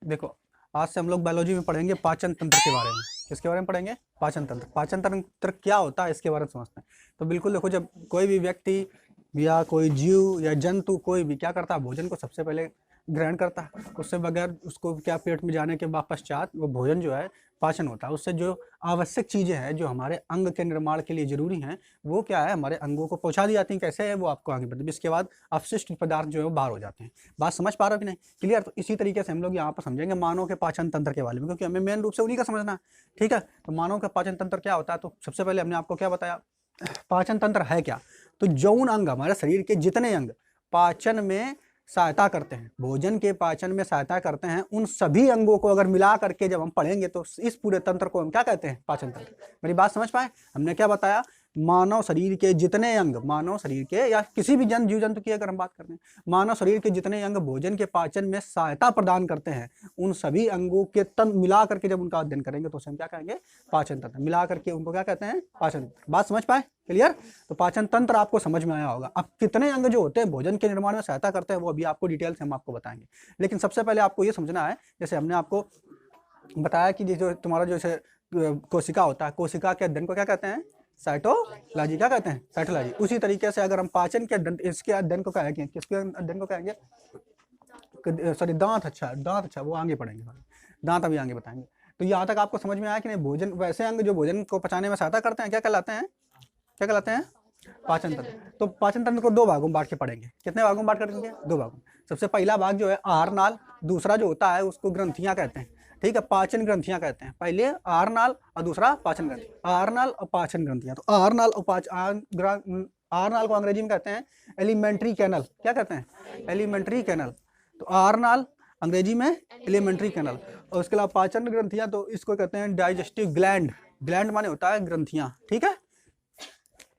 देखो, आज से हम लोग बायोलॉजी में पढ़ेंगे पाचन तंत्र के बारे में। किसके बारे में पढ़ेंगे? पाचन तंत्र। पाचन तंत्र क्या होता है इसके बारे में समझते हैं। तो बिल्कुल देखो, जब कोई भी व्यक्ति या कोई जीव या जंतु कोई भी क्या करता है, भोजन को सबसे पहले ग्रहण करता है। उससे बगैर उसको क्या पेट में जाने के पश्चात वो भोजन जो है पाचन होता है। उससे जो आवश्यक चीज़ें हैं जो हमारे अंग के निर्माण के लिए जरूरी हैं, वो क्या है हमारे अंगों को पहुंचा दी जाती हैं। कैसे है वो आपको आगे बताइए। इसके बाद अपशिष्ट पदार्थ जो है वो बाहर हो जाते हैं। बात समझ पा रहे हो कि नहीं? क्लियर? तो इसी तरीके से हम लोग यहाँ पर समझेंगे मानव के पाचन तंत्र के बारे में, क्योंकि हमें मेन रूप से उन्हीं का समझना है। ठीक है, तो मानव का पाचन तंत्र क्या होता है, तो सबसे पहले हमने आपको क्या बताया, पाचन तंत्र है क्या। तो जौन अंग, हमारे शरीर के जितने अंग पाचन में सहायता करते हैं, भोजन के पाचन में सहायता करते हैं, उन सभी अंगों को अगर मिला करके जब हम पढ़ेंगे तो इस पूरे तंत्र को हम क्या कहते हैं? पाचन तंत्र। मेरी बात समझ पाए? हमने क्या बताया, मानव शरीर के जितने अंग, मानव शरीर के या किसी भी जीव जंतु की अगर हम बात करते हैं, मानव शरीर के जितने अंग भोजन के पाचन में सहायता प्रदान करते हैं, उन सभी अंगों के मिला करके जब उनका अध्ययन करेंगे तो उसे हम क्या कहेंगे? पाचन तंत्र। मिला करके उनको क्या कहते हैं? पाचन तंत्र। बात समझ पाए? क्लियर? तो पाचन तंत्र आपको समझ में आया होगा। अब कितने अंग जो होते हैं भोजन के निर्माण में सहायता करते हैं वो अभी आपको डिटेल से हम आपको बताएंगे। लेकिन सबसे पहले आपको ये समझना है, जैसे हमने आपको बताया कि जो तुम्हारा जैसे कोशिका होता है, कोशिका के अध्ययन को क्या कहते हैं? साइटोलॉजी। क्या कहते हैं? साइटोलॉजी। उसी तरीके से अगर हम पाचन के अध्ययन, इसके अध्ययन को कहेंगे, किसके अध्ययन को कहेंगे? सॉरी, दांत। अच्छा, वो आगे पढ़ेंगे, दांत अभी आगे बताएंगे। तो यहाँ तक आपको समझ में आया कि नहीं? भोजन, वैसे अंग जो भोजन को पचाने में सहायता करते हैं क्या कहलाते हैं? क्या कहलाते हैं? पाचन तंत्र। तो पाचन तंत्र को दो भागों में बांट के पढ़ेंगे। कितने भागों में बांट करेंगे? दो भागों में। सबसे पहला भाग जो है आहार नाल, दूसरा जो होता है उसको ग्रंथियां कहते हैं। ठीक है, पाचन ग्रंथियां कहते हैं। पहले आहार नाल और दूसरा पाचन ग्रंथि। आहार नाल और पाचन ग्रंथियां। तो आहार नाल और आहार नाल को अंग्रेजी में कहते हैं एलिमेंट्री कैनल। क्या कहते हैं? Alimentary canal. तो आहार नाल अंग्रेजी में एलिमेंट्री कैनल। और उसके अलावा पाचन ग्रंथियां, तो इसको कहते हैं डाइजेस्टिव ग्लैंड। ग्लैंड माने होता है ग्रंथियां। ठीक है,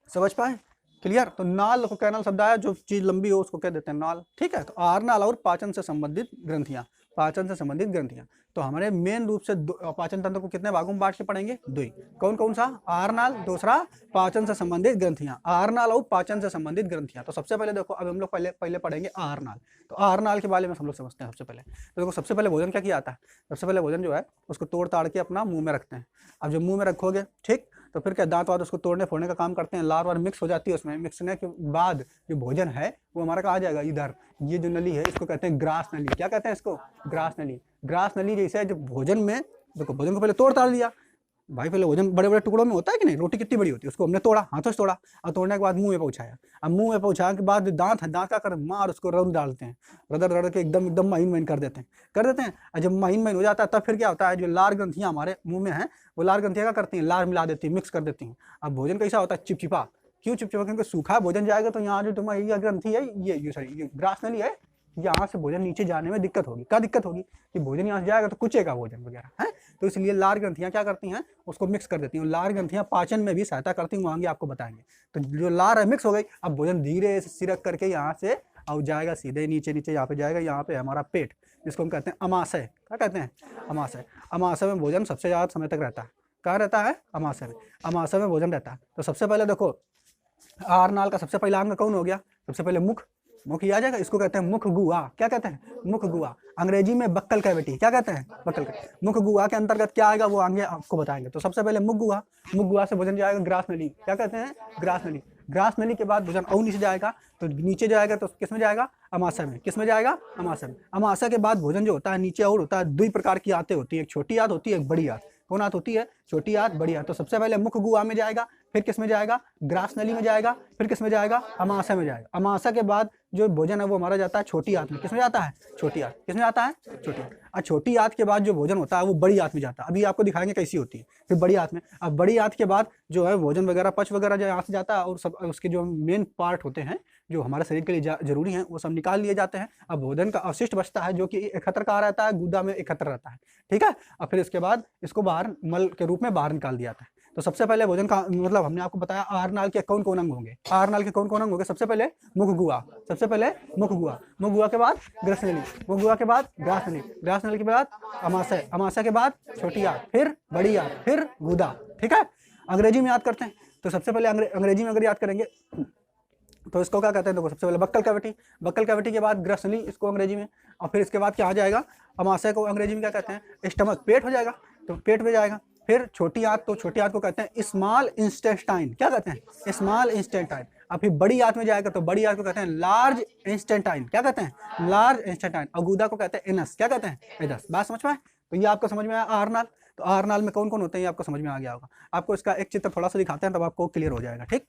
समझ पाए? क्लियर? तो नाल को कैनल शब्द आया, जो चीज लंबी हो उसको कह देते हैं नाल। ठीक है, तो आहार नाल और पाचन से संबंधित ग्रंथियां। पाचन से संबंधित ग्रंथियां। तो हमारे मेन रूप से पाचन तंत्र को कितने भागों में बांट के पढ़ेंगे? दो ही। कौन कौन सा? आहार नाल, दूसरा पाचन से संबंधित ग्रंथियां। आहार नाल और पाचन से संबंधित ग्रंथियां। तो सबसे पहले देखो, अब हम लोग पहले पढ़ेंगे आहार नाल। तो आहार नाल के बारे में हम लोग समझते हैं सबसे पहले। तो देखो, सबसे पहले भोजन क्या किया जाता है? सबसे पहले भोजन जो है उसको तोड़ ताड़ के अपना मुंह में रखते हैं। अब जब मुंह में रखोगे, ठीक, तो फिर क्या दांत वात उसको तोड़ने फोड़ने का काम करते हैं। लार वार मिक्स हो जाती है उसमें। मिक्सने के बाद जो भोजन है वो हमारा कहा जाएगा इधर। ये जो नली है इसको कहते हैं ग्रास नली। क्या कहते हैं इसको? ग्रास नली। ग्रास नली जैसे जब भोजन में, देखो भोजन को पहले तोड़ ताड़ दिया भाई। पहले भोजन बड़े बड़े टुकड़ों में होता है कि नहीं? रोटी कितनी बड़ी होती है, उसको हमने तोड़ा, हाथों से तोड़ा, और तोड़ने के बाद मुंह में पहुंचाया। अब मुंह में पहुंचाने के बाद दांत है, दांत का कर मार उसको रौंद डालते हैं, रगड़ रगड़ के एकदम एकदम महीन महीन कर देते हैं। और जब महीन महीन हो जाता है तब फिर क्या होता है, जो लार ग्रंथियां हमारे मुंह में है, वो लार ग्रंथियां क्या करती हैं? लार मिला देती है, मिक्स कर देती हैं। अब भोजन कैसा होता है? चिपचिपा। क्यों चिपचिपा? क्योंकि सूखा भोजन जाएगा तो यहाँ जो तुम्हारी ग्रंथि है, ये सॉरी, ये ग्रास नली है, यहाँ से भोजन नीचे जाने में दिक्कत होगी। क्या दिक्कत होगी? कि भोजन यहाँ से जाएगा तो कुचेगा भोजन वगैरह है। तो इसलिए लार ग्रंथियां क्या करती हैं? उसको मिक्स कर देती हैं। लार ग्रंथियां पाचन में भी सहायता करती हैं, वो आगे आपको बताएंगे। तो जो लार है मिक्स हो गई, अब भोजन धीरे से सिरक करके यहाँ से और जाएगा सीधे नीचे नीचे, यहाँ पे जाएगा, यहाँ पे हमारा पेट, जिसको हम कहते हैं अमाशय। क्या कहते हैं? अमाशय। अमाशय में भोजन सबसे ज्यादा समय तक रहता है। कहाँ रहता है? अमाशय में। अमाशय में भोजन रहता है। तो सबसे पहले देखो, आहार नाल का सबसे पहला अंग कौन हो गया? सबसे पहले मुख। मुख ही आ जाएगा। इसको कहते हैं मुख गुहा। क्या कहते हैं? मुख गुहा। अंग्रेजी में बक्कल कैविटी। क्या कहते हैं? Buccal cavity. मुख गुहा के अंतर्गत क्या आएगा वो आगे आपको बताएंगे। तो सबसे पहले मुख गुहा। मुख गुहा से भोजन जाएगा ग्रास नली। क्या कहते हैं? ग्रास नली। ग्रास नली के बाद भोजन और नीचे जाएगा, तो नीचे जाएगा तो किस में जाएगा? अमाशय में। किस में जाएगा? अमाशय में। अमाशय के बाद भोजन जो होता है नीचे और होता है, दो प्रकार की आंतें होती है, एक छोटी आंत होती है, एक बड़ी आंत। कौन आंत होती है? छोटी आंत, बड़ी आंत। तो सबसे पहले मुख गुहा में जाएगा, फिर किस में जाएगा? ग्रास नली में जाएगा, फिर किस में जाएगा? अमाशय में जाएगा। अमाशय के बाद जो भोजन है वो हमारा जाता है छोटी आंत में। किस में जाता है? छोटी आंत। किस में जाता है? छोटी आंत। और छोटी आंत के बाद जो भोजन होता है वो बड़ी आंत में जाता है। अभी आपको दिखाएंगे कैसी होती है। फिर बड़ी आंत में, अब बड़ी आंत के बाद जो है भोजन वगैरह पच वगैरह जो यहाँ से जाता है, और सब उसके जो मेन पार्ट होते हैं जो हमारे शरीर के लिए जरूरी है वो सब निकाल लिए जाते हैं। अब भोजन का अवशिष्ट बचता है जो कि एकत्र कहाँ रहता है? गुदा में एकत्र रहता है। ठीक है, और फिर इसके बाद इसको बाहर मल के रूप में बाहर निकाल दिया जाता है। तो सबसे पहले भोजन का मतलब हमने आपको बताया आहार नाल के कौन कौन अंग होंगे। आहार नाल के कौन कौन अंग होंगे? सबसे पहले मुख गुहा। सबसे पहले मुख गुहा। मुख गुहा के बाद ग्रस नली। मुख गुहा के बाद ग्रास नली। ग्रास नली के बाद अमाशय। अमाशय के बाद छोटी आंत, फिर बड़ी आंत, फिर गुदा। ठीक है, अंग्रेजी में याद करते हैं। तो सबसे पहले अंग्रेजी में अगर याद करेंगे तो इसको क्या कहते हैं, देखो सबसे पहले बक्कल कैविटी, बक्कल कैविटी के बाद ग्रसनी इसको अंग्रेजी में, और फिर इसके बाद क्या आ जाएगा, अमाशय को अंग्रेजी में क्या कहते हैं, स्टमक, पेट हो जाएगा, तो पेट में जाएगा। फिर छोटी आंत, तो छोटी आंत को कहते हैं स्मॉल इंटेस्टाइन, क्या कहते हैं, स्मॉल इंटेस्टाइन। अब फिर बड़ी आंत में जाएगा तो बड़ी आंत को कहते हैं लार्ज इंटेस्टाइन, क्या कहते हैं, लार्ज इंटेस्टाइन। और गुदा को कहते हैं एनस, क्या कहते हैं, एनस। बात समझ में आए? तो ये आपको समझ में आया आहारनाल। तो आहारनाल में कौन कौन होते हैं ये आपको समझ में आ गया होगा। आपको इसका एक चित्र थोड़ा सा दिखाते हैं तब आपको क्लियर हो जाएगा। ठीक,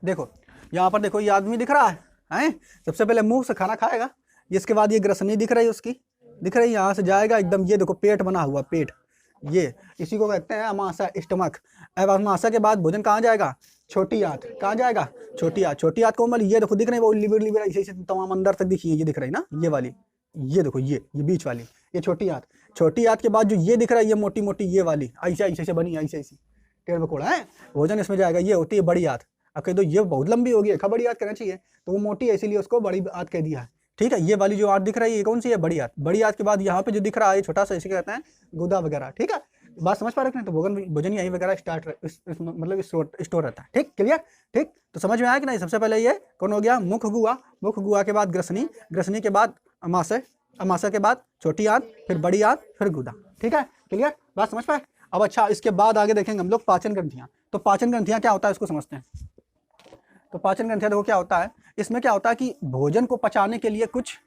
देखो यहाँ पर देखो, ये आदमी दिख रहा है, सबसे पहले मुंह से खाना खाएगा, इसके बाद ये ग्रसनी दिख रही है उसकी, दिख रही है, यहाँ से जाएगा एकदम, ये देखो पेट बना हुआ, पेट, ये इसी को कहते हैं अमाशय, स्टमक। अब अमाशय के बाद भोजन कहाँ जाएगा, छोटी आंत, कहाँ जाएगा, छोटी आंत। छोटी आंत कोमल, ये देखो दिख रही है वो लिवर, लिवर ऐसे तमाम अंदर तक दिखी है, ये दिख रही है ना, ये वाली, ये देखो ये बीच वाली, ये छोटी आंत। छोटी आंत के बाद जो ये दिख रहा है, ये मोटी मोटी ये वाली ऐसे ऐसे बनी, ऐसे ऐसी टेढ़ बकोड़ा है, भोजन इसमें जाएगा, ये होती है बड़ी आंत। अब कह दो ये बहुत लंबी होगी, बड़ी आंत कहना चाहिए, तो वो मोटी है इसीलिए उसको बड़ी आंत कह दिया है। ठीक है, ये वाली जो आंत दिख रही है ये कौन सी है, बड़ी आंत। बड़ी आंत के बाद यहाँ पे जो दिख रहा है छोटा सा, इसे कहते हैं गुदा वगैरह। ठीक है, बात समझ पा रहे हैं? तो भोजन यही वगैरह स्टार्ट मतलब स्टोर रहता है। ठीक, क्लियर? ठीक, तो समझ में आया कि नहीं। सबसे पहले ये कौन हो गया, मुख गुआ, मुख गुआ के बाद ग्रसनी, ग्रसनी के बाद अमाशय, अमाशय के बाद छोटी आंत, फिर बड़ी आंत, फिर गुदा। ठीक है, क्लियर? बात समझ पाए? अब अच्छा, इसके बाद आगे देखेंगे हम लोग पाचन ग्रंथियां। तो पाचन ग्रंथियां क्या होता है इसको समझते हैं। तो पाचन ग्रंथियां देखो क्या होता है, इसमें क्या होता है कि भोजन को पचाने के लिए कुछ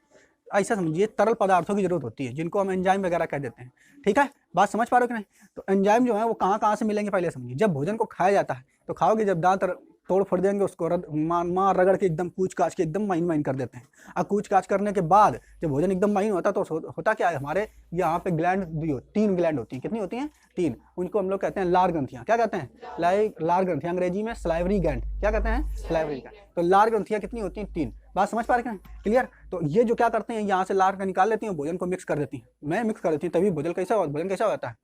ऐसा समझिए तरल पदार्थों की जरूरत होती है, जिनको हम एंजाइम वगैरह कह देते हैं। ठीक है, बात समझ पा रहे हो कि नहीं। तो एंजाइम जो है वो कहाँ कहाँ से मिलेंगे पहले समझिए। जब भोजन को खाया जाता है तो खाओगे, जब दांत तोड़ फोड़ देंगे उसको, मार रगड़ के एकदम कूच काच के एकदम माइन माइन कर देते हैं। अब कूच काच करने के बाद जब भोजन एकदम माइन होता है तो होता क्या है, हमारे यहाँ पे ग्लैंड 3 ग्लैंड होती हैं। कितनी होती हैं, 3। उनको हम लोग कहते हैं लार ग्रंथियाँ। क्या कहते हैं, लार ग्रंथियाँ, अंग्रेजी में सलाइवरी ग्लैंड, क्या कहते हैं, सलाइवरी ग्लैंड। तो लार ग्रंथियाँ कितनी होती हैं, 3। बात समझ पा रहे हैं, क्लियर? तो ये जो क्या करते हैं, यहाँ से लार का निकाल लेती हैं, भोजन को मिक्स कर देती हैं, मैं मिक्स कर देती हूँ, तभी भोजन कैसा हो जाता है,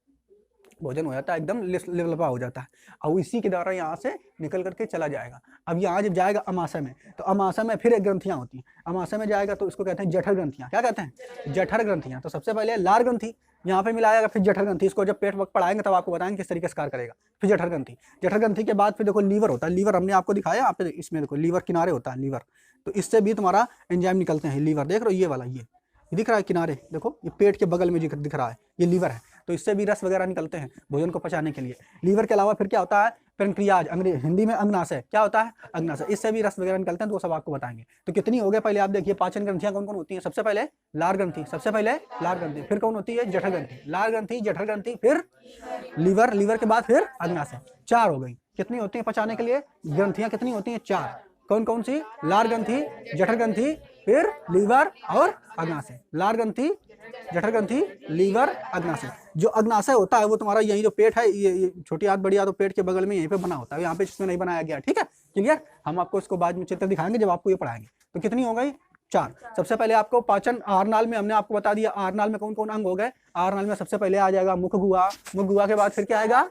भोजन हो जाता है एकदम लिपलिपा हो जाता है, और इसी के द्वारा यहाँ से निकल करके चला जाएगा। अब यहाँ जब जाएगा अमाशय में, तो अमाशय में फिर एक ग्रंथियाँ होती हैं, अमाशय में जाएगा तो इसको कहते हैं जठर ग्रंथियाँ। क्या कहते हैं, जठर ग्रंथियाँ। तो सबसे पहले लार ग्रंथि यहाँ पे मिलाएगा, फिर जठर ग्रंथि। इसको जब पेट वक्त पढ़ाएंगे तब आपको बताएंगे किस तरीके से कार्य करेगा। फिर जठर ग्रंथि, जठर ग्रंथि के बाद फिर देखो लीवर होता है। लीवर हमने आपको दिखाया, आप इसमें देखो लीवर किनारे होता है लीवर, तो इससे भी तुम्हारा एंजाइम निकलते हैं। लीवर देख रहे हो, ये वाला ये दिख रहा है किनारे, देखो ये पेट के बगल में दिख रहा है, ये लीवर है। तो इससे भी रस वगैरह निकलते हैं भोजन को पचाने के लिए। लीवर के अलावा फिर क्या होता है, पेनक्रियाज, हिंदी में अग्नाशय। क्या होता है, अग्नाशय, इससे भी रस वगैरह निकलते हैं, तो वो सब आपको बताएंगे। तो कितनी हो गए पहले आप देखिए, पाचन ग्रंथियां कौन कौन होती हैं। सबसे पहले लार ग्रंथि, सबसे पहले लार ग्रंथि, फिर कौन होती है, जठर ग्रंथि, लार ग्रंथि, जठर ग्रंथि, फिर लीवर, लीवर के बाद फिर अग्नाशय। 4 हो गई। कितनी होती है पचाने के लिए ग्रंथियां, कितनी होती हैं, 4। कौन कौन सी, लार ग्रंथि, जठर ग्रंथि, फिर लीवर और अग्नाशय। लार ग्रंथि, जठर ग्रंथि, लीवर, अग्नाशय। जो अग्नाशय होता है वो तुम्हारा यही जो पेट है, ये छोटी आंत बड़ी आंत तो पेट के बगल में यहीं पे बना होता है, यहाँ पे इसमें नहीं बनाया गया। ठीक है, क्लियर? हम आपको इसको बाद में चित्र दिखाएंगे जब आपको ये पढ़ाएंगे। तो कितनी हो गई, 4। सबसे पहले आपको पाचन आहारनाल में हमने आपको बता दिया, आहारनाल में कौन कौन अंग हो गए। आहारनाल में सबसे पहले आ जाएगा मुख गुहा, मुख गुहा के बाद फिर क्या आएगा,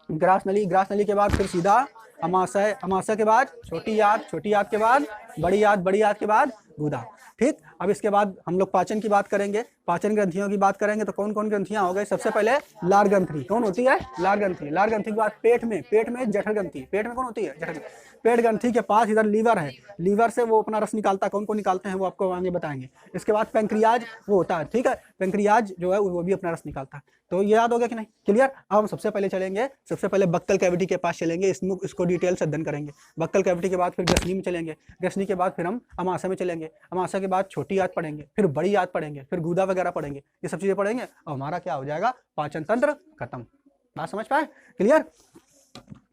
ग्रास नली, ग्रास नली के बाद फिर सीधा अमाशय, अमाशय के बाद छोटी आंत, छोटी आंत के बाद बड़ी आंत, बड़ी आंत के बाद गुदा। ठीक, अब इसके बाद हम लोग पाचन की बात करेंगे, पाचन ग्रंथियों की बात करेंगे। तो कौन कौन ग्रंथियां हो गई, सबसे पहले लार ग्रंथि। कौन होती है, लार ग्रंथि। लार ग्रंथि के बाद पेट में जठर ग्रंथि। पेट में कौन होती है, जठर ग्रंथि। पेट ग्रंथि के पास इधर लीवर है, लीवर से वो अपना रस निकालता है, कौन कौन निकालते हैं वो आपको आगे बताएंगे। इसके बाद पेंक्रियाज वो होता है, ठीक है, पेंक्रियाज जो है वो भी अपना रस निकालता है। तो ये याद हो गया कि नहीं, क्लियर? अब हम सबसे पहले चलेंगे, सबसे पहले बक्कल कैविटी के पास चलेंगे, इसको डिटेल से अध्ययन करेंगे। बक्कल कैविटी के बाद फिर ग्रसनी में चलेंगे, ग्रसनी के बाद फिर हम अमाशय में चलेंगे, अमाशय के बाद छोटी आंत पढ़ेंगे, फिर बड़ी आंत पढ़ेंगे, फिर गुदा वगैरह पढ़ेंगे, ये सब चीजें पढ़ेंगे और हमारा क्या हो जाएगा, पाचन तंत्र खत्म। बात समझ पाए, क्लियर?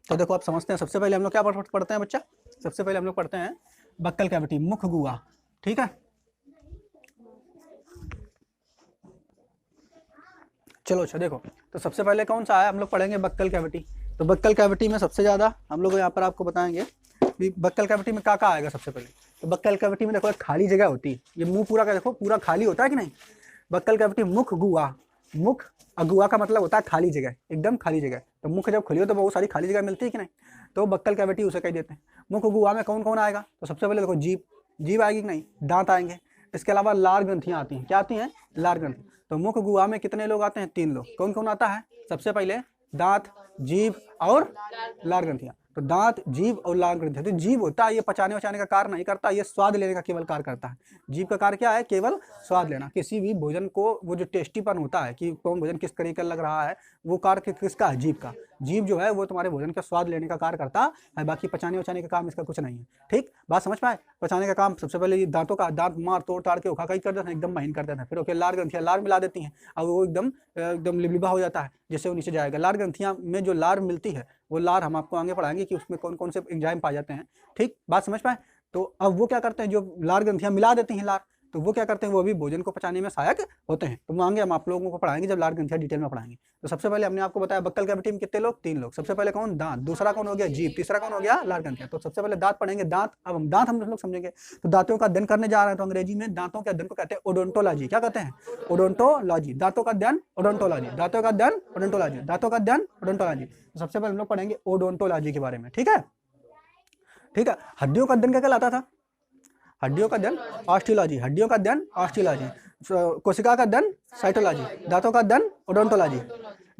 तो देखो आप समझते हैं, सबसे पहले हम लोग क्या पढ़ते हैं बच्चा, सबसे पहले हम लोग पढ़ते हैं बक्कल कैविटी, मुख गुहा। ठीक है, चलो अच्छा देखो, तो सबसे पहले कौन सा है, हम लोग पढ़ेंगे बक्कल कैविटी। तो बक्कल कैविटी में सबसे ज्यादा हम लोग यहाँ पर आपको बताएंगे कि बक्कल कैविटी में क्या आएगा। सबसे पहले तो बक्कल कैविटी में देखो एक खाली जगह होती है, ये मुंह पूरा का देखो पूरा खाली होता है कि नहीं। बक्कल कैविटी मुख गुहा, मुख गुहा का मतलब होता है खाली जगह, एकदम खाली जगह। तो मुख जब खुली हो तो बहुत सारी खाली जगह मिलती है कि नहीं, तो बक्कल कैविटी उसे कह देते हैं। मुख गुहा में कौन कौन आएगा, तो सबसे पहले देखो जीभ आएगी कि नहीं, दांत आएंगे। इसके अलावा लार ग्रंथियां आती हैं, क्या आती हैं, लार ग्रंथि। तो मुख गुहा में कितने लोग आते हैं, 3 लोग। कौन कौन आता है, सबसे पहले दांत, जीभ और लार ग्रंथियां। तो दांत, जीभ और लार ग्रंथि। तो जीभ होता है ये पचाने वचाने का कार्य नहीं करता, ये स्वाद लेने का केवल कार्य करता है। जीभ का कार्य क्या है? केवल स्वाद लेना। किसी भी भोजन को वो जो टेस्टीपन होता है कि कौन भोजन किस तरीके का लग रहा है, वो कार्य किसका है? जीभ का। जीभ जो है वो तुम्हारे भोजन का स्वाद लेने का कार्य करता है, बाकी पचाने वचाने का काम इसका कुछ नहीं है। ठीक, बात समझ पाए? पचाने का काम सबसे पहले ये दांतों का, दांत मार तोड़ ताड़ के उखा कर देते हैं, एकदम महीन कर देते हैं। फिर ओके लार ग्रंथियां लार मिला देती हैं, अब वो एकदम एकदम लिबलिबा हो जाता है, जैसे वो नीचे जाएगा। लार ग्रंथियां में जो लार मिलती है, वो लार हम आपको आगे पढ़ाएंगे कि उसमें कौन कौन से एंजाइम पाए जाते हैं। ठीक, बात समझ पाए? तो अब वो क्या करते हैं, जो लार ग्रंथियां मिला देती हैं लार, तो वो क्या करते हैं, वो भी भोजन को पचाने में सहायक होते हैं। तो आगे हम आप लोगों को पढ़ाएंगे जब लार ग्रंथियां डिटेल में पढ़ाएंगे। तो सबसे पहले हमने आपको बताया बक्कल कैविटी में कितने लोग? 3 लोग। सबसे पहले कौन? दांत। दूसरा कौन हो गया? जीभ। तीसरा कौन हो गया? लार ग्रंथियां। तो सबसे पहले दांत पढ़ेंगे। दांत, अब हम दांत हम लोग समझेंगे। तो दांतों का अध्ययन करने जा रहे हैं, तो अंग्रेजी में दांतों के अध्ययन को कहते हैं ओडोंटोलॉजी। क्या कहते हैं? ओडोंटोलॉजी। दांतों का अध्ययन ओडोंटोलॉजी। दांतों का अध्ययन ओडोंटोलॉजी। दांतों का अध्ययन ओडोंटोलॉजी। तो सबसे पहले हम लोग पढ़ेंगे ओडोंटोलॉजी के बारे में। ठीक है, ठीक है। हड्डियों का अध्ययन क्या कहलाता था? हड्डियों का अध्ययन ऑस्टियोलॉजी। हड्डियों का अध्ययन ऑस्टियोलॉजी। कोशिका का अध्ययन साइटोलॉजी। दांतों का अध्ययन ओडोंटोलॉजी।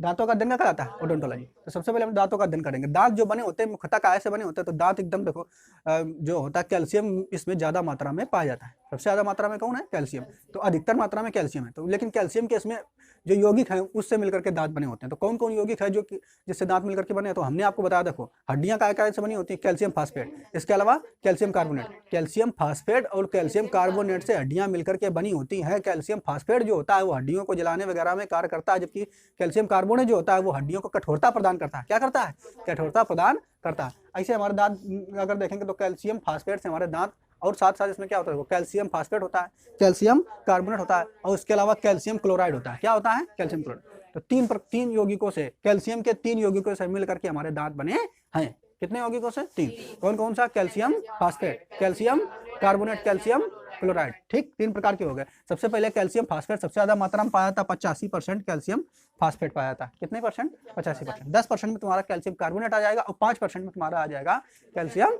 दांतों का अध्ययन क्या कहलाता है? ओडोंटोलॉजी। तो सबसे पहले हम दांतों का अध्ययन करेंगे। दांत जो बने होते हैं मुख्यतः काय से बने होते हैं? तो दांत एकदम देखो जो होता है कैल्शियम इसमें ज्यादा मात्रा में पाया जाता है। सबसे ज्यादा मात्रा में कौन है? कैल्शियम। तो अधिकतर मात्रा में कैल्शियम है। तो लेकिन कैल्शियम के इसमें जो यौगिक है उससे मिलकर के दांत बने होते हैं। तो कौन कौन यौगिक है जो जिससे दांत मिलकर के बने हैं? तो हमने आपको बताया, देखो हड्डियां काय से बनी होती है? Calcium phosphate. इसके अलावा कैल्शियम कार्बोनेट। कैल्शियम फास्फेट और कैल्शियम कार्बोनेट से हड्डियां मिलकर के बनी होती है। कैल्शियम फास्फेट जो होता है वो हड्डियों को जलाने वगैरह में कार्य करता है, जबकि कैल्शियम कार्बोनेट जो होता है वो हड्डियों को कठोरता प्रदान करता है। क्या करता है? कठोरता प्रदान करता है। ऐसे हमारे दांत अगर देखेंगे तो कैल्शियम फास्फेट से हमारे दांत, और साथ साथ इसमें क्या होता है? कैल्शियम फास्फेट होता है, कैल्शियम कार्बोनेट होता है, और उसके अलावा कैल्शियम क्लोराइड होता है। क्या होता है? Calcium chloride. तो तीन यौगिकों से, कैल्शियम के 3 यौगिकों से मिलकर के हमारे दांत बने हैं। कितने यौगिकों से? 3। कौन कौन सा? Calcium phosphate, calcium carbonate, calcium chloride. ठीक, 3 प्रकार के हो गए। सबसे पहले कैल्शियम फास्फेट सबसे ज्यादा मात्रा में पाया था, 85% कैल्शियम फास्फेट पाया था। कितने परसेंट? 85%। 10% में तुम्हारा कैल्शियम कार्बोनेट आ जाएगा, और 5% में तुम्हारा आ जाएगा कैल्शियम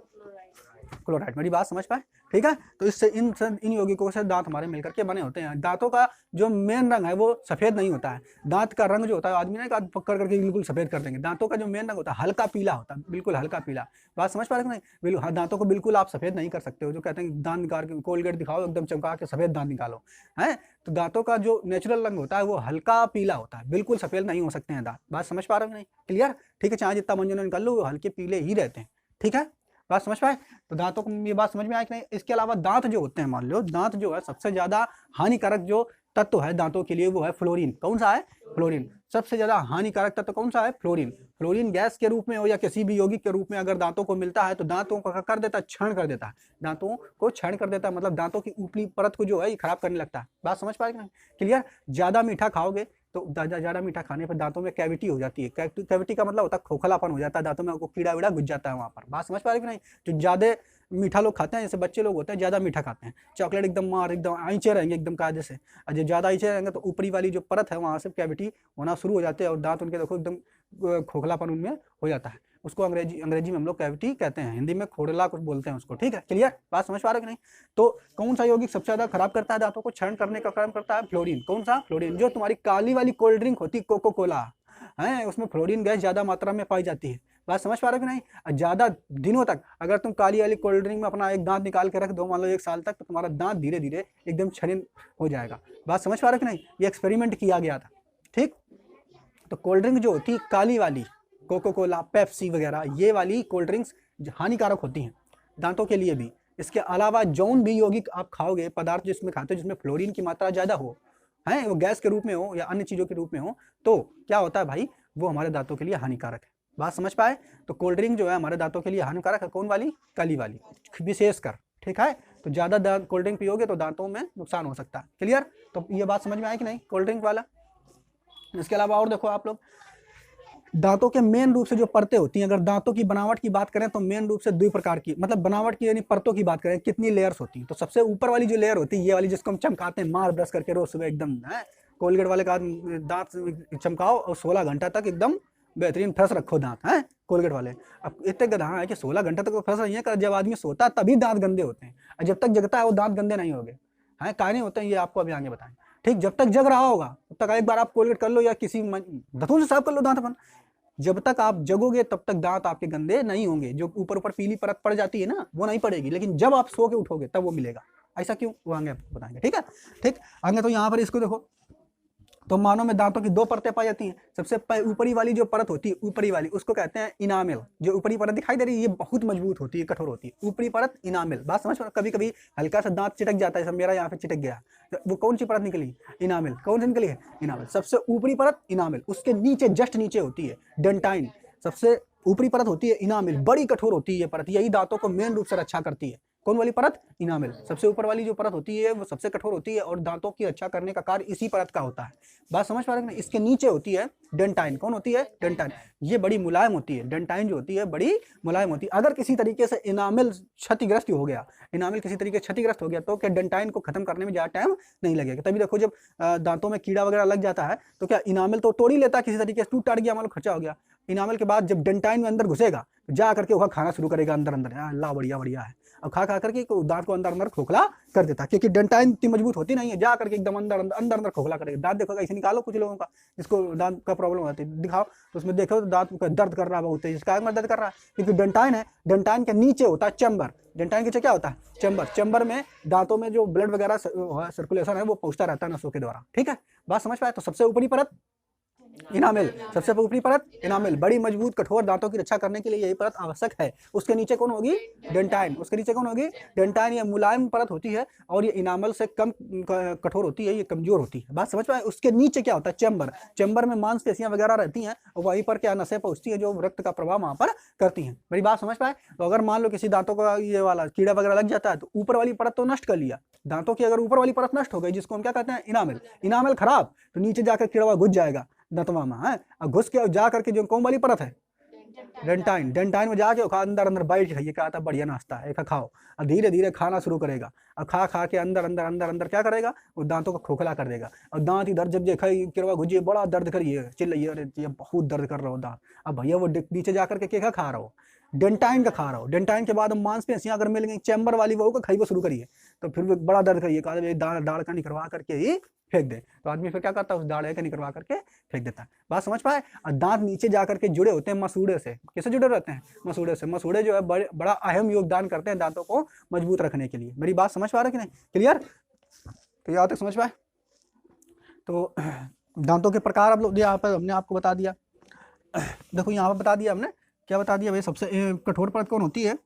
क्लोराइड। मेरी बात समझ पाए? ठीक है। तो इससे इन यौगिकों से दांत हमारे मिलकर के बने होते हैं। दांतों का जो मेन रंग है वो सफेद नहीं होता है। दांत का रंग जो होता है, आदमी ने पकड़ करके बिल्कुल सफेद कर देंगे। दांतों का जो मेन रंग होता है हल्का पीला होता है, बिल्कुल हल्का पीला। बात समझ पा रहे नहीं? बिल्कुल। हाँ, दांतों को बिल्कुल आप सफेद नहीं कर सकते हो। जो कहते हैं दांत निकाल के कोलगेट दिखाओ, एकदम चमका के सफेद दांत निकालो, है। तो दांतों का जो नेचुरल रंग होता है वो हल्का पीला होता है, बिल्कुल सफेद नहीं हो सकते हैं दांत। बात समझ पा रहे हो नहीं? क्लियर? ठीक है, चाहे जितना मंजन निकाल लो वो हल्के पीले ही रहते हैं। ठीक है, बात समझ पाए? तो दांतों को ये बात समझ में आई कि नहीं? इसके अलावा दांत जो होते हैं, मान लो दांत जो है सबसे ज्यादा हानिकारक जो तत्व है दांतों के लिए वो है फ्लोरीन। कौन सा है? फ्लोरीन। सबसे ज्यादा हानिकारक तत्व कौन सा है? फ्लोरीन। फ्लोरीन गैस के रूप में हो या किसी भी यौगिक के रूप में अगर दांतों को मिलता है तो दांतों को कर देता है, क्षरण कर देता है। दांतों को क्षरण कर देता है, मतलब दांतों की ऊपरी परत को जो है खराब करने लगता है। बात समझ पाए कि नहीं? क्लियर? ज्यादा मीठा खाओगे तो ज्यादा मीठा खाने पर दांतों में कैविटी हो जाती है। कैविटी का मतलब होता है खोखलापन हो जाता है, दांतों में कीड़ा वीड़ा घुस जाता है वहां पर। बात समझ पा रहे कि नहीं? जो ज्यादा मीठा लोग खाते हैं, जैसे बच्चे लोग होते हैं ज्यादा मीठा खाते हैं, चॉकलेट एकदम मार एकदम आइचे रहेंगे एकदम कायदे से। और जब ज्यादा आइचे रहेंगे तो ऊपरी वाली जो परत है वहां से कैविटी होना शुरू हो जाते हैं, और दांत उनके देखो एकदम खोखलापन उनमें हो जाता है। उसको अंग्रेजी में हम लोग कैविटी कहते हैं, हिंदी में खोड़ला कुछ बोलते हैं उसको। ठीक है, क्लियर? बात समझ पा रहे कि नहीं? तो कौन सा यौगिक सबसे ज्यादा खराब करता है दांतों को? क्षरण करने का काम करता है फ्लोरीन। कौन सा? फ्लोरीन। जो तुम्हारी काली वाली कोल्ड ड्रिंक होती है कोको कोला है, उसमें फ्लोरीन गैस ज्यादा मात्रा में पाई जाती है। बात समझ पा रहे कि नहीं? ज्यादा दिनों तक अगर तुम काली वाली कोल्ड ड्रिंक में अपना एक दांत निकाल के रख दो, मान लो 1 साल तक, तो तुम्हारा दांत धीरे धीरे एकदम क्षरण हो जाएगा। बात समझ पा रहे कि नहीं? ये एक्सपेरिमेंट किया गया था। ठीक, तो कोल्ड ड्रिंक जो होती है काली वाली, कोको कोला, पेप्सी वगैरह, ये वाली कोल्ड ड्रिंक्स हानिकारक होती हैं दांतों के लिए भी। इसके अलावा जौन भी यौगिक आप खाओगे, पदार्थ जिसमें खाते हो जिसमें फ्लोरीन की मात्रा ज्यादा हो, है, वो गैस के रूप में हो या अन्य चीजों के रूप में हो, तो क्या होता है भाई? वो हमारे दांतों के लिए हानिकारक है। बात समझ पाए? तो कोल्ड ड्रिंक जो है हमारे दांतों के लिए हानिकारक है। कौन वाली? काली वाली विशेषकर। ठीक है, तो ज्यादा कोल्ड ड्रिंक पियोगे तो दांतों में नुकसान हो सकता है। क्लियर? तो ये बात समझ में आई कि नहीं? कोल्ड ड्रिंक वाला। इसके अलावा और देखो आप लोग, दांतों के मेन रूप से जो परतें होती हैं, अगर दांतों की बनावट की बात करें तो मेन रूप से 2 प्रकार की, मतलब बनावट की यानी परतों की बात करें, कितनी लेयर्स होती हैं। तो सबसे ऊपर वाली जो लेयर होती है, ये वाली जिसको हम चमकाते हैं, मार ब्रश करके रोज सुबह एकदम, है, कोलगेट वाले का दांत चमकाओ और 16 घंटा तक एकदम बेहतरीन फ्रेश रखो दांत, है, कोलगेट वाले। अब इतने गधा है कि 16 घंटे तक फ्रेश नहीं है, जब आदमी सोता है तभी दांत गंदे होते हैं, और जब तक जगता है वो दांत गंदे नहीं होंगे। है, काहे नहीं होते हैं ये आपको अभी आगे बताएं। ठीक, जब तक जग रहा होगा तब तक एक बार आप कोलगेट कर लो या किसी धतूर से साफ कर लो दांत अपन। जब तक आप जगोगे तब तक दांत आपके गंदे नहीं होंगे। जो ऊपर ऊपर पीली परत पड़ जाती है ना, वो नहीं पड़ेगी, लेकिन जब आप सो के उठोगे तब वो मिलेगा। ऐसा क्यों, वो आगे आपको बताएंगे, ठीक है। ठीक, आगे तो यहाँ पर इसको देखो, तो मानव में दांतों की दो परतें पाई जाती हैं। सबसे ऊपरी वाली जो परत होती है, ऊपरी वाली, उसको कहते हैं इनामेल। जो ऊपरी परत दिखाई दे रही है, ये बहुत मजबूत होती है, कठोर होती है, ऊपरी परत इनामेल। बात समझ, कभी कभी हल्का सा दांत चिटक जाता है, सब मेरा यहाँ पे चिटक गया, तो वो कौन सी परत निकली, इनामेल। कौन सी निकली है, इनामेल। सबसे ऊपरी परत इनामेल, उसके नीचे जस्ट नीचे होती है डेंटाइन। सबसे ऊपरी परत होती है इनामेल, बड़ी कठोर होती है ये परत, यही दांतों को मेन रूप से रक्षा करती है। कौन वाली परत, इनामेल। सबसे ऊपर वाली जो परत होती है वो सबसे कठोर होती है और दांतों की रक्षा करने का कार्य इसी परत का होता है। बात समझ पा रहे हैं। इसके नीचे होती है डेंटाइन। कौन होती है, डेंटाइन। ये बड़ी मुलायम होती है, डेंटाइन जो होती है बड़ी मुलायम होती है। अगर किसी तरीके से इनामेल क्षतिग्रस्त हो गया, इनामेल किसी तरीके से क्षतिग्रस्त हो गया, तो क्या डेंटाइन को खत्म करने में ज्यादा टाइम नहीं लगेगा। तभी देखो जब दांतों में कीड़ा वगैरह लग जाता है तो क्या इनामेल तो तोड़ ही लेता है, किसी तरीके से टूट टाट गया, मान लो खर्चा हो गया। इनामेल के बाद जब डेंटाइन में अंदर घुसेगा, जा करके वह खाना शुरू करेगा अंदर अंदर, ला बढ़िया बढ़िया है। अब खा खा करके दांत को अंदर अंदर खोखला कर देता है, क्योंकि डेंटाइन इतनी मजबूत होती नहीं है, जा करके एकदम अंदर अंदर अंदर खोखला करेगा। दांत देखो ऐसे निकालो, कुछ लोगों का जिसको दांत का प्रॉब्लम होती है दिखाओ, तो उसमें देखो तो दांत का दर्द कर रहा है बहुत, इसका दर्द कर रहा है, क्योंकि डेंटाइन है। डेंटाइन के नीचे होता है चैम्बर। डेंटाइन के नीचे क्या होता है, चैम्बर। चैम्बर में दांतों में जो ब्लड वगैरह सर्कुलेशन है वो पहुंचता रहता है नसों के द्वारा, ठीक है। बात समझ पाए। तो सबसे ऊपरी परत इनामेल, सबसे ऊपरी परत इनामेल, बड़ी मजबूत कठोर दांतों की रक्षा करने के लिए यही परत आवश्यक है। उसके नीचे कौन होगी, डेंटाइन। उसके नीचे कौन होगी, डेंटाइन। ये मुलायम परत होती है और ये इनामेल से कम कठोर होती है, ये कमजोर होती है। बात समझ पाए। उसके नीचे क्या होता है, चैम्बर। चैम्बर में मांसपेशियां वगैरह रहती हैं और वहीं पर क्या नसें पहुंचती है जो रक्त का प्रवाह वहां पर करती हैं। मेरी बात समझ पाए। तो अगर मान लो किसी दांतों का ये वाला कीड़ा वगैरह लग जाता है तो ऊपर वाली परत तो नष्ट कर लिया, दांतों की अगर ऊपर वाली परत नष्ट हो गई, जिसको हम क्या कहते हैं, इनामेल। इनामेल खराब, तो नीचे जाकर कीड़ा घुस जाएगा दंतवा में है, और घुस के जा करके जो कौन वाली परत है, डेंटाइन। डेंटाइन में जाके अंदर अंदर बैठ जाइए, क्या आता बढ़िया नाश्ता है, खाओ। और धीरे धीरे खाना शुरू करेगा, और खा खा के अंदर अंदर अंदर अंदर क्या करेगा, वो दांतों को खोखला कर देगा। और दांत इधर जब देखा किरवा घुजिए, बड़ा दर्द करिए, चिल्लाइए, अरे ये बहुत दर्द कर रहा हो दांत। अब भैया वो नीचे जाकर के क्या खा रहा हो, डेंटाइन का खा रहा हो। डेंटाइन के बाद मांसपेशियां अगर मिल गई चैम्बर वाली, वो खाइए शुरू करिए, तो फिर वो बड़ा दर्द करिए, दाढ़ का निकलवा करके ही फेंक दे। तो आदमी फिर क्या करता है, उस दाढ़ का निकलवा करके फेंक देता है। बात समझ पाए। और दांत नीचे जाकर के जुड़े होते हैं मसूड़े से। किससे जुड़े रहते हैं, मसूड़े से। मसूड़े जो है बड़ा अहम योगदान करते हैं दांतों को मजबूत रखने के लिए। मेरी बात समझ पा रहे कि नहीं, क्लियर। तो यहाँ तक समझ पाए। तो दांतों के प्रकार अब लोग यहाँ पर हमने आपको बता दिया। देखो यहाँ पर बता दिया हमने, क्या बता दिया भाई, सबसे कठोर परत कौन होती है,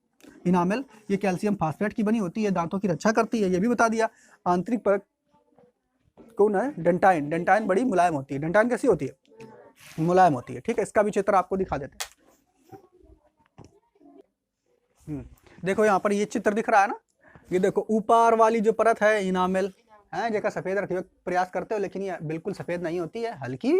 इनामेल। ये कैल्शियम फास्फेट की बनी होती है, दांतों की रक्षा करती है, ये भी बता दिया। आंतरिक परत कौन है, डेंटाइन। डेंटाइन बड़ी मुलायम होती है। डेंटाइन कैसी होती है, मुलायम होती है, ठीक है। इसका भी चित्र आपको दिखा देते हैं। देखो यहाँ पर ये चित्र दिख रहा है ना, ये देखो ऊपर वाली जो परत है इनामेल है, जगह सफेद रखने का प्रयास करते हो, लेकिन ये बिल्कुल सफेद नहीं होती है, हल्की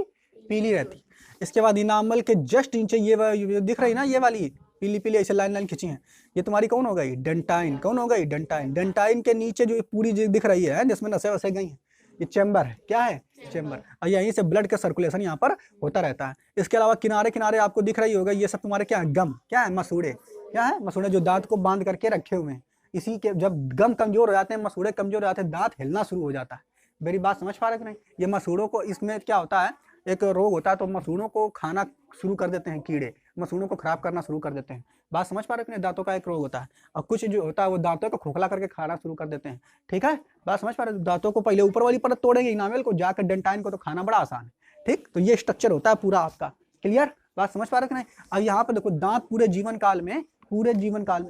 पीली रहती। इसके बाद इनामल के जस्ट नीचे ये दिख रही ना, ये वाली पीली पीली ऐसे लाइन लाइन खींची है, ये तुम्हारी कौन हो गई, डेंटाइन। कौन हो गई, डेंटाइन। डेंटाइन के नीचे जो पूरी दिख रही है जिसमें नसें वसे गई हैं, ये चैम्बर है। क्या है, चैम्बर। और यहीं से ब्लड का सर्कुलेशन यहाँ पर होता रहता है। इसके अलावा किनारे किनारे आपको दिख रही होगा, ये सब तुम्हारे क्या है, गम। क्या है, मसूड़े। क्या है, मसूड़े, जो दांत को बांध करके रखे हुए हैं। इसी के जब गम कमजोर हो जाते हैं, मसूड़े कमजोर हो जाते हैं, दांत हिलना शुरू हो जाता है। मेरी बात समझ पा रहे कि नहीं। ये मसूड़ों को, इसमें क्या होता है, एक रोग होता है, तो मसूड़ों को खाना शुरू कर देते हैं कीड़े, मसूड़ों को खराब करना शुरू कर देते हैं। बात समझ पा रहे कि नहीं। दांतों का एक रोग होता है, और कुछ जो होता है वो दांतों को खोखला करके खाना शुरू कर देते हैं, ठीक है। बात समझ पा रहे। दांतों को पहले ऊपर वाली परत तोड़ेंगे इनामेल को, जाकर डेंटाइन को, तो खाना बड़ा आसान है, ठीक। तो ये स्ट्रक्चर होता है पूरा आपका, क्लियर। बात समझ पा रहे कि नहीं। अब यहाँ पर देखो, दांत पूरे जीवन काल में,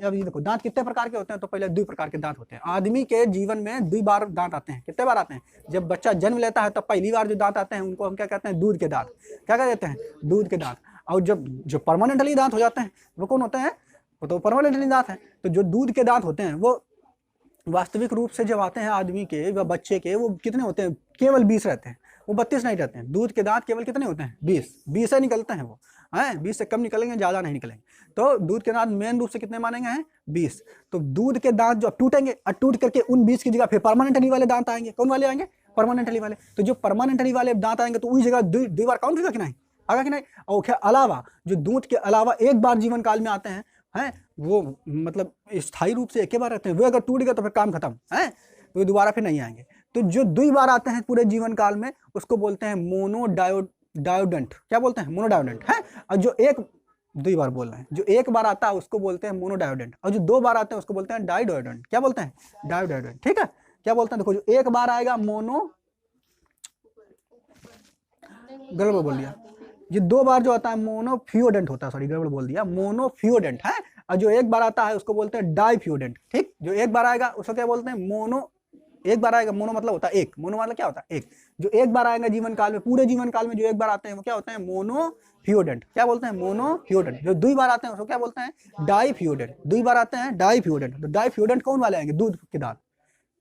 अब ये देखो दांत कितने प्रकार के होते हैं, तो पहले 2 प्रकार के दांत होते हैं। आदमी के जीवन में 2 बार दांत आते हैं। कितने बार आते हैं, जब बच्चा जन्म लेता है तब पहली बार जो दांत आते हैं उनको हम क्या कहते हैं, दूध के दांत। क्या कह देते हैं, दूध के दांत। और जब जो परमानेंटली दांत हो जाते हैं वो कौन होते हैं, वो तो परमानेंटली दांत है। तो जो दूध के दांत होते हैं वो वास्तविक रूप से जब आते हैं आदमी के व बच्चे के, वो कितने होते हैं, केवल 20 रहते हैं, वो 32 नहीं रहते हैं। दूध के दांत केवल कितने होते हैं, 20 से निकलते हैं वो, हैं 20 से कम निकलेंगे, ज़्यादा नहीं निकलेंगे। तो दूध के दांत मेन रूप से कितने मानेंगे हैं, 20। तो दूध के दांत जो टूटेंगे, और टूट करके उन 20 की जगह फिर परमानेंटली वाले दांत आएंगे। कौन वाले आएंगे, परमानेंटली वाले। तो जो परमानेंटली वाले दांत आएंगे तो उस जगह 2 बार काउंट होगा कि नहीं, आगा कि नहीं। और क्या अलावा, जो दूध के अलावा एक बार जीवन काल में आते हैं, वो मतलब स्थायी रूप से एक ही बार रहते हैं, वो अगर टूट गए तो फिर काम खत्म है, तो दोबारा फिर नहीं आएंगे। तो जो 2 बार आते हैं पूरे जीवन काल में, उसको बोलते हैं डायोडेंट, क्या बोलते हैं? मोनोडायोडेंट है। और जो एक, 2 बार बोल रहे हैं, जो एक बार आता है उसको बोलते हैं मोनोडायोडेंट, और जो 2 बार आते हैं उसको बोलते हैं डाइडायोडेंट। क्या बोलते हैं? डाइडायोडेंट। ठीक है, क्या बोलते हैं? देखो, जो एक बार आएगा मोनो, गड़बड़ बोल दिया, ये 2 बार जो आता है मोनोफ्यूडेंट होता है, सॉरी गड़बड़ बोल दिया, मोनोफ्यूडेंट है। और जो एक बार आता है उसको बोलते हैं डाइफ्यूडेंट। ठीक, जो एक बार आएगा उसको क्या बोलते हैं? मोनो। एक बार आएगा, मोनो मतलब होता है एक, मोनो मतलब क्या होता है? एक। जो एक बार आएगा जीवन काल में, पूरे जीवन काल में जो एक बार आते हैं वो क्या होते हैं? मोनोफ्यूडेंट। क्या बोलते हैं? मोनोफ्यूडेंट। जो 2 बार आते हैं उसको क्या बोलते हैं? डाइफ्यूडेंट। 2 बार आते हैं डाइफ्यूडेंट। तो डाइफ्यूडेंट कौन वाले आएंगे? दूध के दांत।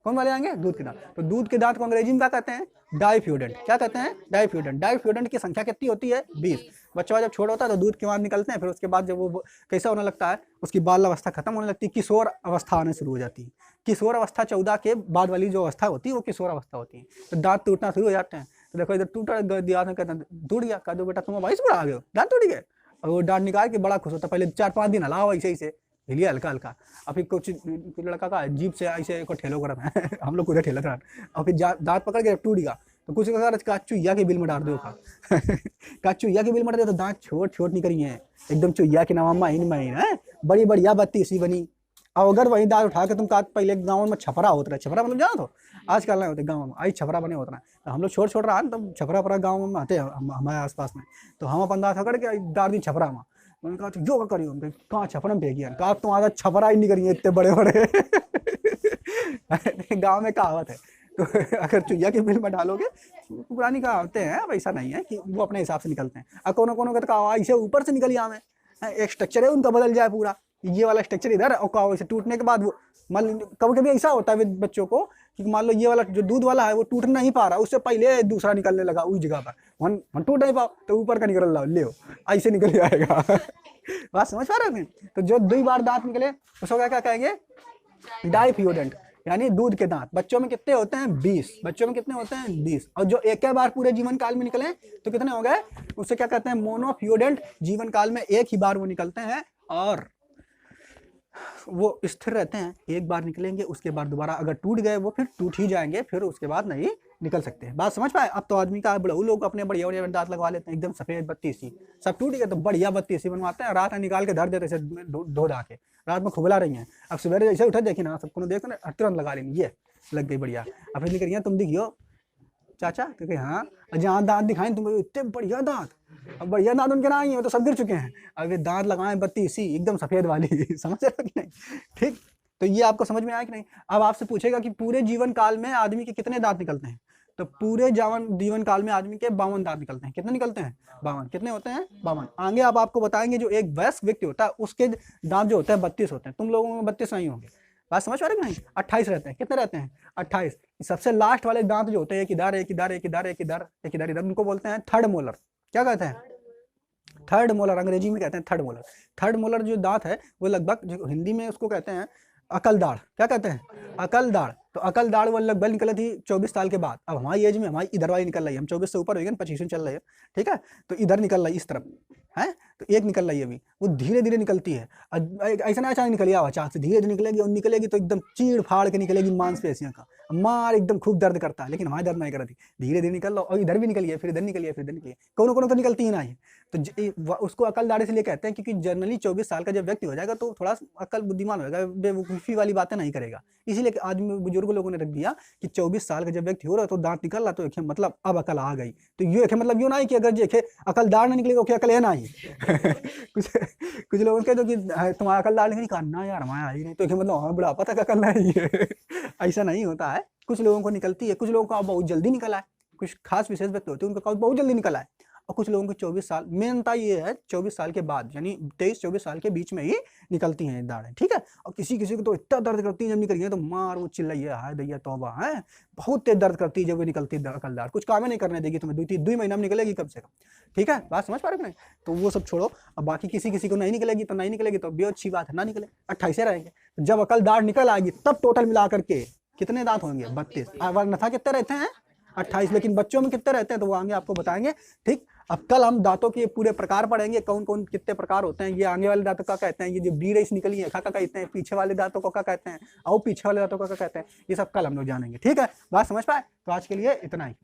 कौन वाले आएंगे? दूध के दांत। तो दूध के दांत को अंग्रेजी में क्या कहते हैं? डाइफ्यूडेंट। क्या कहते हैं? डाइफ्यूडेंट। डाइफ्यूडेंट की संख्या कितनी होती है? 20। बच्चा जब छोटा होता है तो दूध के बाद निकलते हैं, फिर उसके बाद जब वो कैसा होने लगता है, उसकी बाल अवस्था खत्म होने लगती है, किशोर अवस्था आने शुरू हो जाती है। किशोर अवस्था 14 के बाद वाली जो अवस्था होती है वो किशोर अवस्था होती है। तो दांत टूटना शुरू हो जाते हैं। तो देखो इधर टूटा दिया, कहते हैं टूट गया, कह दो बेटा तुम 22 बड़ा आ गए हो, दांत टूट गए। और वो दांत निकाल के बड़ा खुश होता है, पहले 4-5 दिन हलाओ ऐसे ही से, हिलिए हल्का हल्का। और फिर कुछ लड़का का जीप से ऐसे एक ठेलो गरम है हम लोग उधर ठेला था, और फिर दांत पकड़ के टूट गया, तो कुछ का चुईया के बिल में डाल दो का चुईया के बिल में डाल दो, तो दांत छोट छोट निकली है एकदम, चुईया के नाम महीन महीन है, बड़ी बढ़िया बत्ती सी बनी। और अगर वही दांत उठा के तुम का, पहले गाँव में छपरा होता रहा, छपरा मतलब जानो तो आजकल नहीं होते गाँव में, आई छपरा बने होता है। तो हम लोग छोट छोट रहा तब छपरा परा गाँव में आते हैं हमारे आसपास में, तो हम अपन दांत पकड़ के दार दिन छपरा में, उन्होंने कहा जो का करियो, कहाँ छपरा में फेंकिया, कहा तुम्हारा छपरा ही नहीं करिए इतने बड़े बड़े गाँव में कहावत है। तो अगर चुईया के बिल में डालोगे, पुरानी कहावतें हैं, वैसा नहीं है कि वो अपने हिसाब से निकलते हैं। और कोनो कोनो का तो ऐसे ऊपर से निकल आवे, एक स्ट्रक्चर है उनका बदल जाए पूरा, ये वाला स्ट्रक्चर इधर और कहा वैसे टूटने के बाद वो, मान कभी कभी ऐसा होता है बच्चों को कि मान लो ये वाला जो दूध वाला है वो टूट नहीं पा रहा, उससे पहले दूसरा निकलने लगा उस जगह पर, वन टूट नहीं पाओ तो ऊपर का निकल रहा ले ऐसे निकल जाएगा बात समझ पा रहे हैं? तो जो 2 बार दांत निकले उसको क्या क्या कहेंगे? डाइफ्यूडेंट, यानी दूध के दांत। बच्चों में कितने होते हैं? 20। बच्चों में कितने होते हैं? 20। और जो एक बार पूरे जीवन काल में निकले तो कितने हो गए? उससे क्या कहते हैं? मोनोफ्यूडेंट। जीवन काल में एक ही बार वो निकलते हैं और वो स्थिर रहते हैं, एक बार निकलेंगे उसके बाद दोबारा अगर टूट गए वो फिर टूट ही जाएंगे, फिर उसके बाद नहीं निकल सकते। बात समझ पाए? अब तो आदमी का बड़ू लोग अपने बढ़िया बढ़िया दांत लगवा लेते हैं, एकदम सफेद बत्ती सी, सब टूट गए तो बढ़िया बत्ती सी बनवाते हैं, रात में निकाल के धर देते से धो धा के, रात में खुबला रही हैं। अब सवेरे जैसे उठे देखी ना, सबको देखो ना तुरंत लगा लेंगे, ये लग गई बढ़िया। अब फिर निकल तुम दिखियो चाचा, क्योंकि हाँ जहाँ दांत दिखाएं तुम इतने बढ़िया दांत, अब बढ़िया दांत उनके ना आई है, तो सब गिर चुके हैं, अब ये दांत लगाए बत्ती सी एकदम सफेद वाली समझ रहे हो कि नहीं? ठीक, तो ये आपको समझ में आया कि नहीं? अब आपसे पूछेगा कि पूरे जीवन काल में आदमी के कितने दांत निकलते हैं, तो पूरे जीवन काल में आदमी के 52 दांत निकलते हैं। कितने निकलते हैं? 52। कितने होते हैं? 52। आगे आप आपको बताएंगे जो एक वयस्क व्यक्ति होता है उसके दांत जो होते हैं 32 होते हैं, तुम लोगों में 32 नहीं होंगे। बात समझ पा रहे नहीं? 28 रहते हैं। कितने रहते हैं? 28। सबसे लास्ट वाले दांत जो होते हैं, एक इधर एक इधर एक इधर एक इधर एक इधर इधर, उनको बोलते हैं थर्ड मोलर। क्या कहते हैं? थर्ड मोलर, अंग्रेजी में कहते हैं थर्ड मोलर। थर्ड मोलर जो दांत है वो लगभग, जो हिंदी में उसको कहते हैं अकल दाढ़। क्या कहते हैं? अकल दाढ़। तो अकल दाढ़ वो लगभग निकली थी 24 साल के बाद। अब हमारी एज में हमारी इधर वाली निकल रही है, हम 24 से ऊपर हो गए, 25 में चल रहे हैं, ठीक है, तो इधर निकल रही है इस तरफ है, तो एक निकल रही है अभी, वो धीरे धीरे निकलती है, ऐसा ना अचानक निकल आवा, अचानक से धीरे धीरे निकलेगी, और निकलेगी तो एकदम चीड़ फाड़ के निकलेगी मांसपेशियों का, मार एकदम खूब दर्द करता है, लेकिन हमारे दर्द नहीं करती, धीरे धीरे निकल लो, और इधर भी निकलिए, फिर इधर निकलिए, फिर इधर निकलिए, कोनो कोनो तो निकलती ही नहीं है। तो उसको अकल दाढ़ी से लिए कहते हैं, क्योंकि जनरली 24 साल का जब व्यक्ति हो जाएगा तो थोड़ा अकल बुद्धिमान होगा, बेवकूफ़ी वाली बातें नहीं करेगा, इसीलिए आदमी बुजुर्ग लोगों ने रख दिया कि 24 साल का जब व्यक्ति हो रहा है तो दांत निकल रहा, तो एक मतलब अब अकल आ गई। तो ये एक मतलब यूँ नहीं कि अगर देखे अकल दाढ़ नहीं निकलेगा, अकल है ना ही कुछ लोगों के तो कि तुम्हारा अकल दाढ़ नहीं, कहा ना यार हमारा ही नहीं, तो मतलब हमें बुढ़ापा तक अकल नहीं है ऐसा नहीं होता है, कुछ लोगों को निकलती है, कुछ लोगों का बहुत जल्दी निकला है, कुछ खास विशेष व्यक्ति होते हैं उनका बहुत जल्दी निकला है, और कुछ लोगों को 24 साल, मेनता ये है 24 साल के बाद, यानी 23-24 साल के बीच में ही निकलती हैं दाढ़ें, ठीक है। और किसी किसी को तो इतना दर्द करती है जब निकल गई तो मार वो चिल्लाइए हाय दैया तौबा है, बहुत तेज दर्द करती है जब वो निकलती है अकल दाढ़, कुछ काम ही नहीं करने देगी तुम्हें, 2 महीना में निकलेगी कम से कम, ठीक है, बात समझ पा रहे हो नहीं? तो वो सब छोड़ो, अब बाकी किसी किसी को नहीं निकलेगी तो नहीं निकलेगी, तो बेहद अच्छी बात है, ना निकले 28 रहेंगे, जब अकल दाढ़ निकल आएगी तब टोटल मिला करके कितने दांत होंगे? 32। वरना कितने रहते हैं? 28। लेकिन बच्चों में कितने रहते हैं तो वो आगे आपको बताएंगे, ठीक। अब कल हम दांतों के पूरे प्रकार पढ़ेंगे, कौन कौन कितने प्रकार होते हैं, ये आगे वाले दांतों का कहते हैं, ये जो बी रेस निकली है का कहते हैं, पीछे वाले दांतों को क्या कहते हैं, और पीछे वाले दांतों का कहते हैं, ये सब कल हम लोग जानेंगे, ठीक है, बात समझ पाए? तो आज के लिए इतना ही।